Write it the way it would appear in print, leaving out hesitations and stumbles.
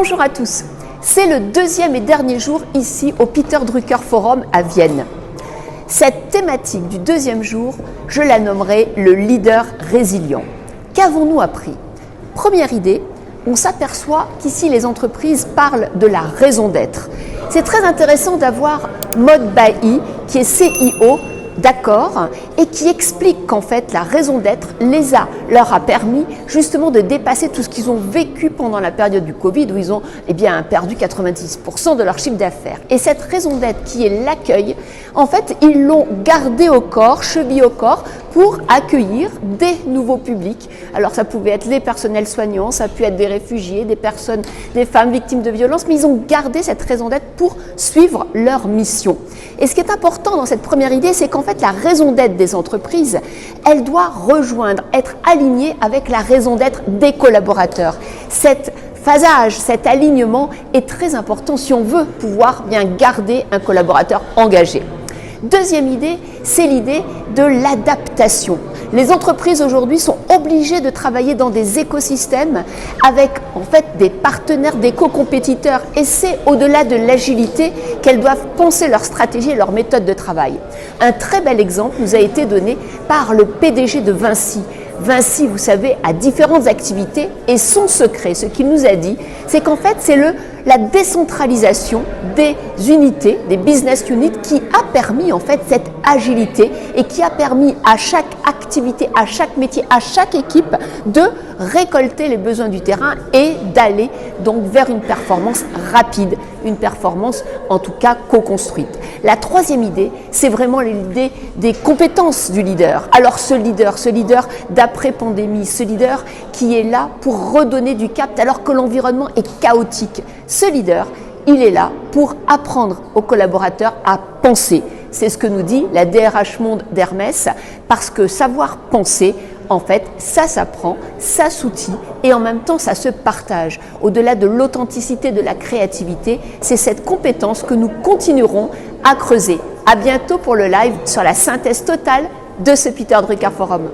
Bonjour à tous, c'est le deuxième et dernier jour ici au Peter Drucker Forum à Vienne. Cette thématique du deuxième jour, je la nommerai le leader résilient. Qu'avons-nous appris? Première idée, on s'aperçoit qu'ici les entreprises parlent de la raison d'être. C'est très intéressant d'avoir Maud Bailly, qui est CIO d'Accor et qui explique qu'en fait la raison d'être leur a permis justement de dépasser tout ce qu'ils ont vécu pendant la période du Covid où ils ont perdu 90% de leur chiffre d'affaires. Et cette raison d'être qui est l'accueil, en fait ils l'ont gardée au corps, chevillée au corps pour accueillir des nouveaux publics. Alors ça pouvait être les personnels soignants, ça peut être des réfugiés, des femmes victimes de violences, mais ils ont gardé cette raison d'être pour suivre leur mission. Et ce qui est important dans cette première idée, c'est qu'en fait la raison d'être des entreprises, elle doit rejoindre, être alignée avec la raison d'être des collaborateurs. Cet phasage, cet alignement est très important si on veut pouvoir bien garder un collaborateur engagé. Deuxième idée, c'est l'idée de l'adaptation. Les entreprises aujourd'hui sont obligées de travailler dans des écosystèmes avec en fait des partenaires, des co-compétiteurs, et c'est au-delà de l'agilité qu'elles doivent penser leur stratégie et leur méthode de travail. Un très bel exemple nous a été donné par le PDG de Vinci. Vinci, vous savez, a différentes activités et son secret, ce qu'il nous a dit, c'est qu'en fait c'est la décentralisation des unités, des business units qui a permis en fait cette agilité et qui a permis à chaque activité, à chaque métier, à chaque équipe de récolter les besoins du terrain et d'aller donc vers une performance rapide, une performance en tout cas co-construite. La troisième idée, c'est vraiment l'idée des compétences du leader. Alors ce leader d'après-pandémie, ce leader qui est là pour redonner du cap alors que l'environnement est chaotique. Ce leader, il est là pour apprendre aux collaborateurs à penser. C'est ce que nous dit la DRH Monde d'Hermès, parce que savoir penser, en fait, ça s'apprend, ça s'outille et en même temps ça se partage. Au-delà de l'authenticité, de la créativité, c'est cette compétence que nous continuerons à creuser. À bientôt pour le live sur la synthèse totale de ce Peter Drucker Forum.